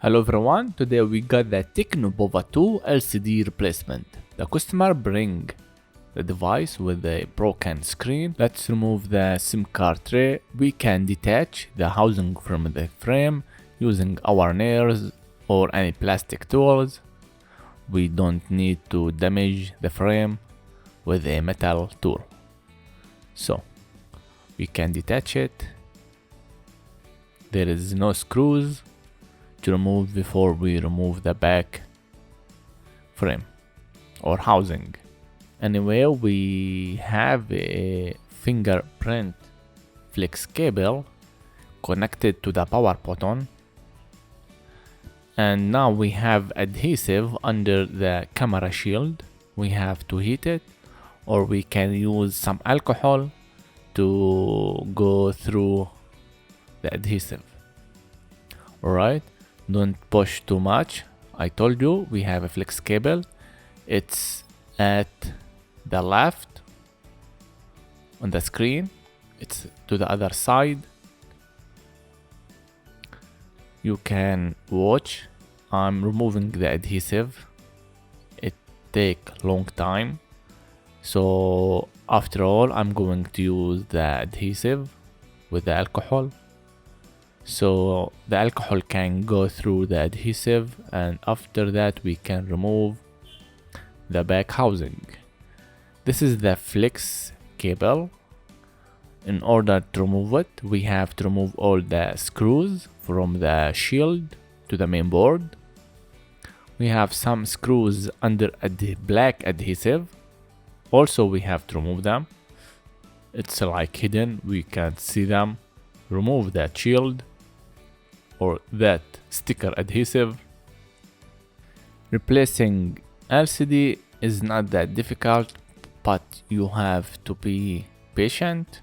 Hello everyone, today we got the Tecno Pova 2 LCD replacement. The customer bring the device with a broken screen. Let's remove the SIM card tray. We can detach the housing from the frame using our nails or any plastic tools. We don't need to damage the frame with a metal tool. So we can detach it. There is no screws to remove before we remove the back frame or housing. Anyway, we have a fingerprint flex cable connected to the power button, and now we have adhesive under the camera shield. We have to heat it, or we can use some alcohol to go through the adhesive. Alright, don't push too much. I told you we have a flex cable. It's at the left on the screen. It's to the other side. You can watch. I'm removing the adhesive. It take long time. So after all, I'm going to use the adhesive with the alcohol. So the alcohol can go through the adhesive, and after that we can remove the back housing. This is the flex cable. In order to remove it, we have to remove all the screws from the shield to the main board. We have some screws under black adhesive. Also we have to remove them. It's like hidden, we can't see them. Remove that shield or that sticker adhesive. Replacing LCD is not that difficult, but you have to be patient,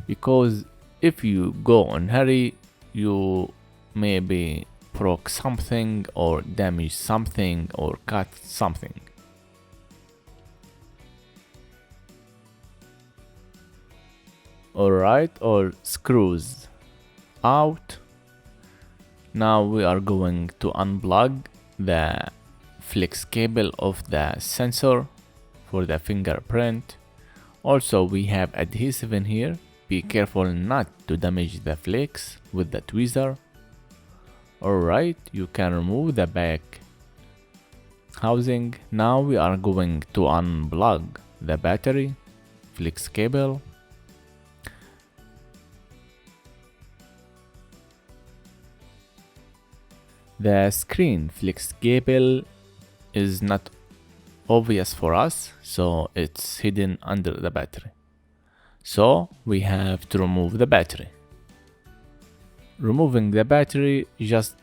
because if you go in hurry, you maybe broke something or damage something or cut something. Alright, all screws out. Now we are going to unplug the flex cable of the sensor for the fingerprint. Also we have adhesive in here. Be careful not to damage the flex with the tweezer. Alright, you can remove the back housing. Now we are going to unplug the battery flex cable. The screen flex cable is not obvious for us, so it's hidden under the battery. So we have to remove the battery. Removing the battery just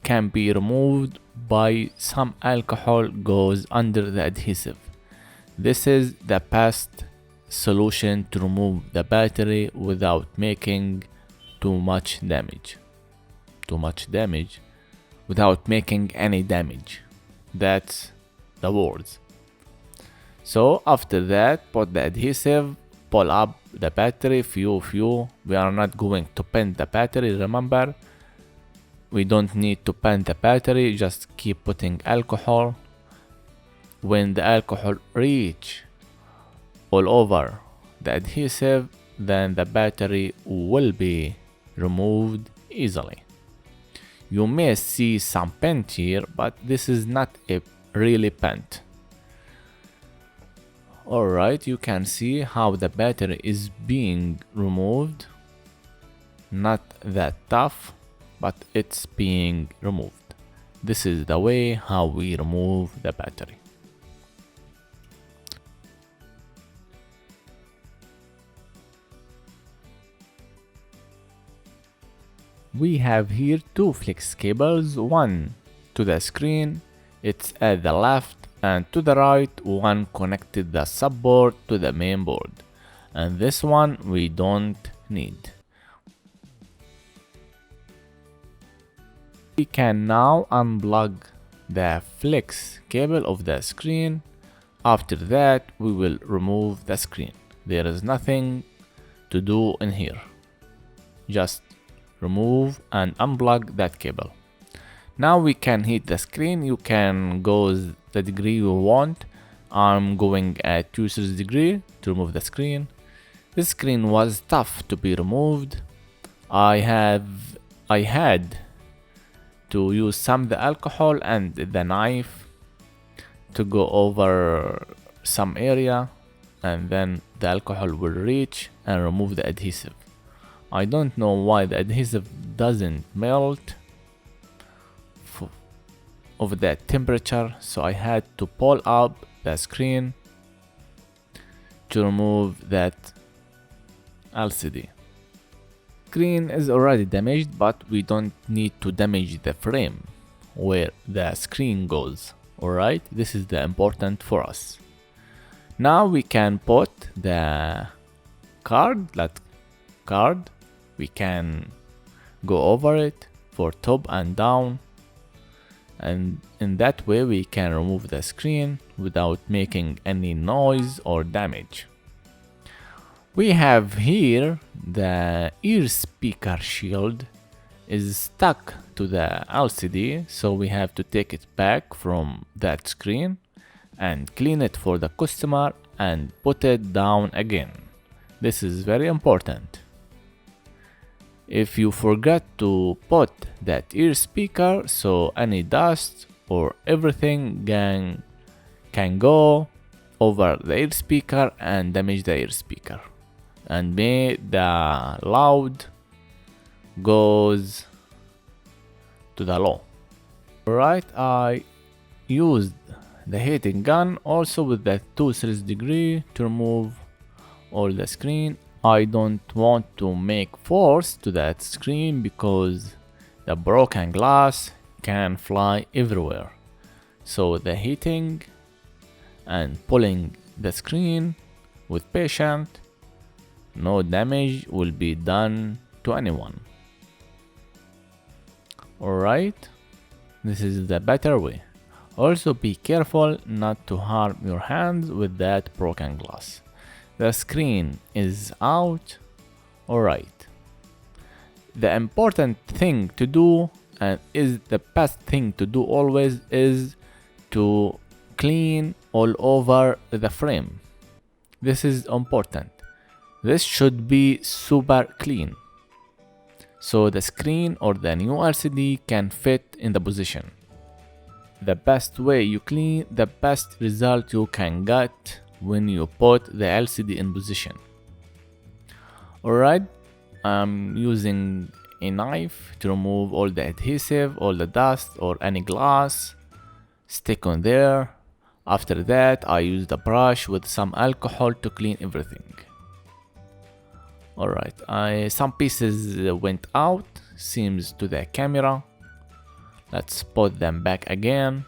can be removed by some alcohol goes under the adhesive. This is the best solution to remove the battery without making too much damage. Without making any damage. That's the words. So after that, put the adhesive, pull up the battery, few. We are not going to pin the battery, remember. We don't need to pin the battery, just keep putting alcohol. When the alcohol reach all over the adhesive, then the battery will be removed easily. You may see some paint here, but this is not a really paint. Alright, you can see how the battery is being removed. Not that tough, but it's being removed. This is the way how we remove the battery. We have here two flex cables, one to the screen, it's at the left, and to the right, one connected the subboard to the main board, and this one we don't need. We can now unplug the flex cable of the screen. After that, we will remove the screen. There is nothing to do in here. Just remove and unplug that cable. Now we can heat the screen. You can go the degree you want. I'm going at 2/3 degree to remove the screen. This screen was tough to be removed. I had to use some of the alcohol and the knife to go over some area, and then the alcohol will reach and remove the adhesive. I don't know why the adhesive doesn't melt over that temperature, so I had to pull up the screen to remove that LCD. Screen is already damaged, but we don't need to damage the frame where the screen goes. Alright, this is the important for us. Now we can put the card, we can go over it for top and down, and in that way we can remove the screen without making any noise or damage. We have here the ear speaker shield is stuck to the LCD, so we have to take it back from that screen and clean it for the customer and put it down again. This is very important. If you forget to put that ear speaker, so any dust or everything can go over the ear speaker and damage the ear speaker, and make the loud goes to the low. Alright, I used the heating gun also with the 2/3 degree to remove all the screen. I don't want to make force to that screen because the broken glass can fly everywhere. So the heating and pulling the screen with patience, no damage will be done to anyone. Alright, this is the better way. Also be careful not to harm your hands with that broken glass. The screen is out. Alright. The important thing to do, and is the best thing to do always, is to clean all over the frame. This is important. This should be super clean, so the screen or the new LCD can fit in the position. The best way you clean, the best result you can get when you put the LCD in position. Alright, I'm using a knife to remove all the adhesive, all the dust or any glass stick on there. After that, I used a brush with some alcohol to clean everything. Alright, some pieces went out, seems to the camera. Let's put them back again.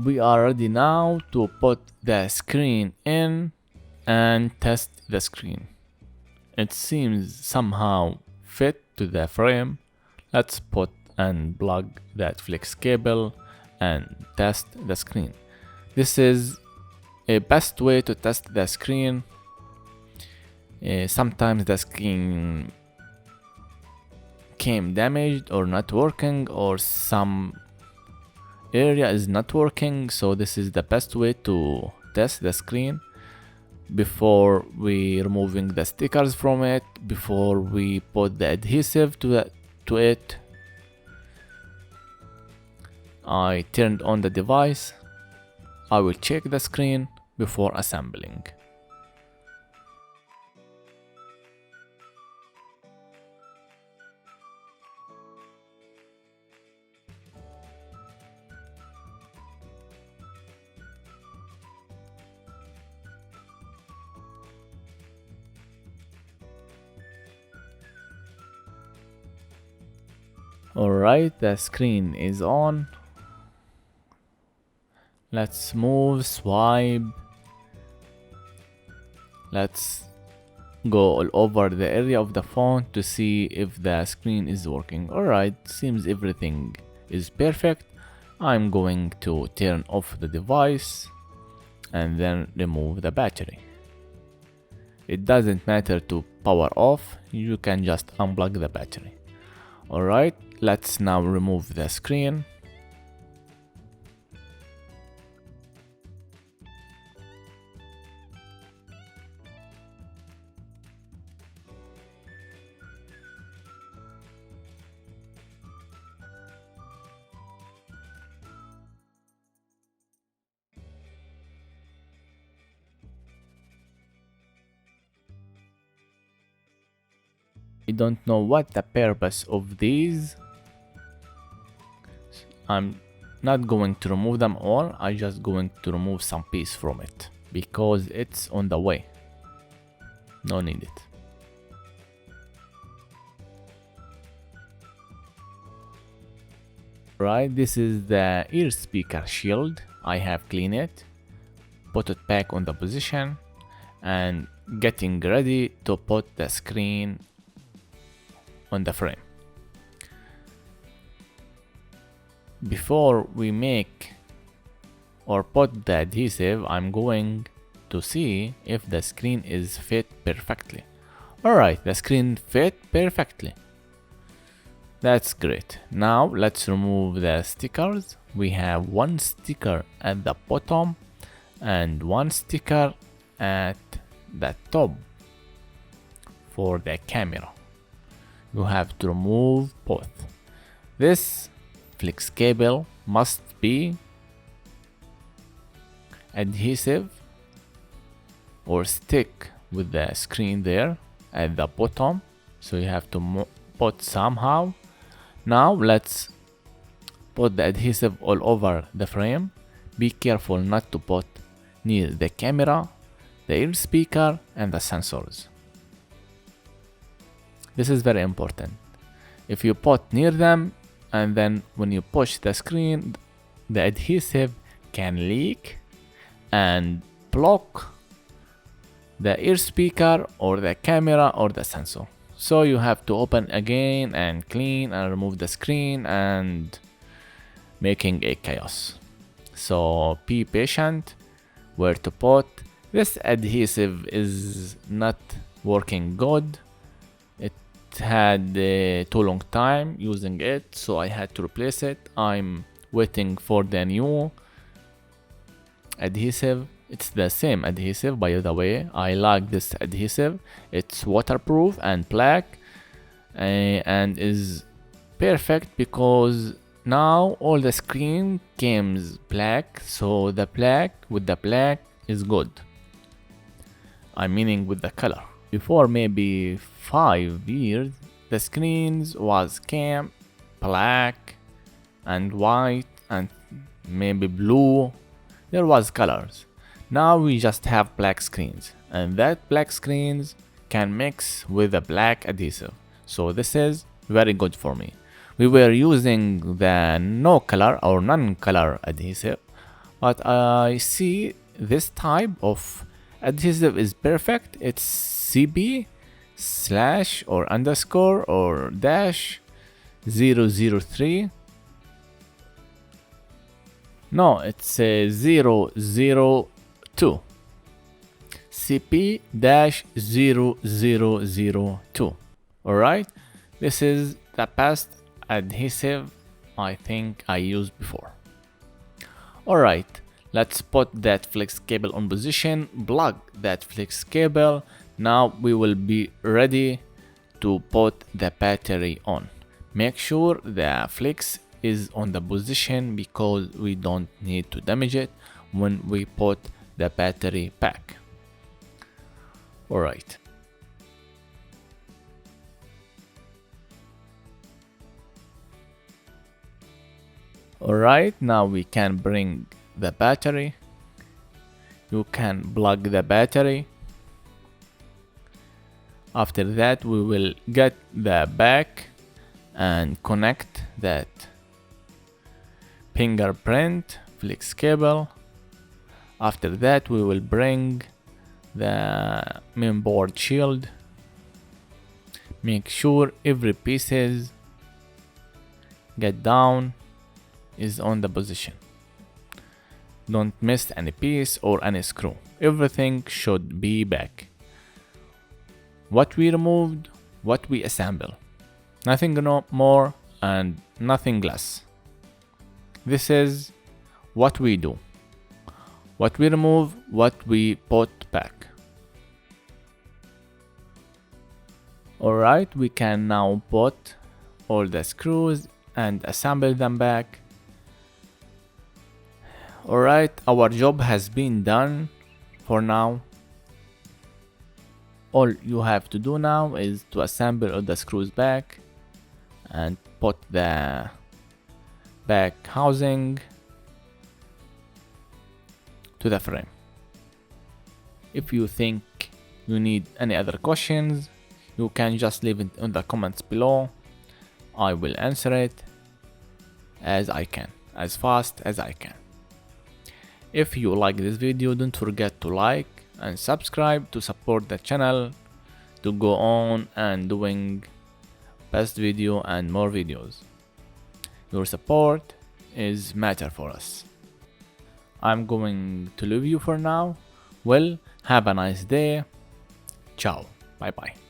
We are ready now to put the screen in and test the screen. It seems somehow fit to the frame. Let's put and plug that flex cable and test the screen. This is a best way to test the screen. Sometimes the screen came damaged or not working, or some area is not working, so this is the best way to test the screen before we removing the stickers from it, before we put the adhesive to it. I turned on the device. I will check the screen before assembling. Alright, the screen is on. Let's move, swipe. Let's go all over the area of the phone to see if the screen is working. Alright, seems everything is perfect. I'm going to turn off the device and then remove the battery. It doesn't matter to power off, you can just unplug the battery. Alright, let's now remove the screen. I don't know what the purpose of these. I'm not going to remove them all, I'm just going to remove some piece from it because it's on the way. No need it. Right, this is the ear speaker shield. I have cleaned it, put it back on the position, and getting ready to put the screen on the frame. Before we make or put the adhesive, I'm going to see if the screen is fit perfectly. Alright, the screen fit perfectly. That's great. Now let's remove the stickers. We have one sticker at the bottom and one sticker at the top for the camera. You have to remove both. This flex cable must be adhesive or stick with the screen there at the bottom, so you have to put somehow. Now let's put the adhesive all over the frame. Be careful not to put near the camera, the ear speaker and the sensors. This is very important. If you put near them and then when you push the screen, the adhesive can leak and block the ear speaker or the camera or the sensor. So you have to open again and clean and remove the screen and making a chaos. So be patient where to put. This adhesive is not working good. It had too long time using it, so I had to replace it. I'm waiting for the new adhesive. It's the same adhesive, by the way. I like this adhesive. It's waterproof and black and is perfect because now all the screen comes black, so the black with the black is good. I'm meaning with the color. Before maybe 5 years, the screens was cam black and white and maybe blue. There was colors. Now we just have black screens, and that black screens can mix with the black adhesive. So this is very good for me. We were using the no color or non-color adhesive, but I see this type of adhesive is perfect. It's CB slash or underscore or dash 003. No, it's 002. CP-0002. Alright, this is the best adhesive I think I used before. Alright, let's put that flex cable on position, plug that flex cable. Now we will be ready to put the battery on. Make sure the flex is on the position because we don't need to damage it when we put the battery back. Alright. Alright, now we can bring the battery. You can plug the battery. After that we will get the back and connect that fingerprint flex cable After that we will bring the mainboard shield. Make sure every pieces get down is on the position. Don't miss any piece or any screw. Everything should be back. What we removed, what we assemble. Nothing no more and nothing less. This is what we do. What we remove, what we put back. Alright, we can now put all the screws and assemble them back. Alright, our job has been done for now. All you have to do now is to assemble all the screws back and put the back housing to the frame. If you think you need any other questions, you can just leave it in the comments below. I will answer it as I can, as fast as I can. If you like this video, don't forget to like and subscribe to support the channel to go on and doing best video and more videos. Your support is matter for us. I'm going to leave you for now. Well, have a nice day. Ciao. Bye bye.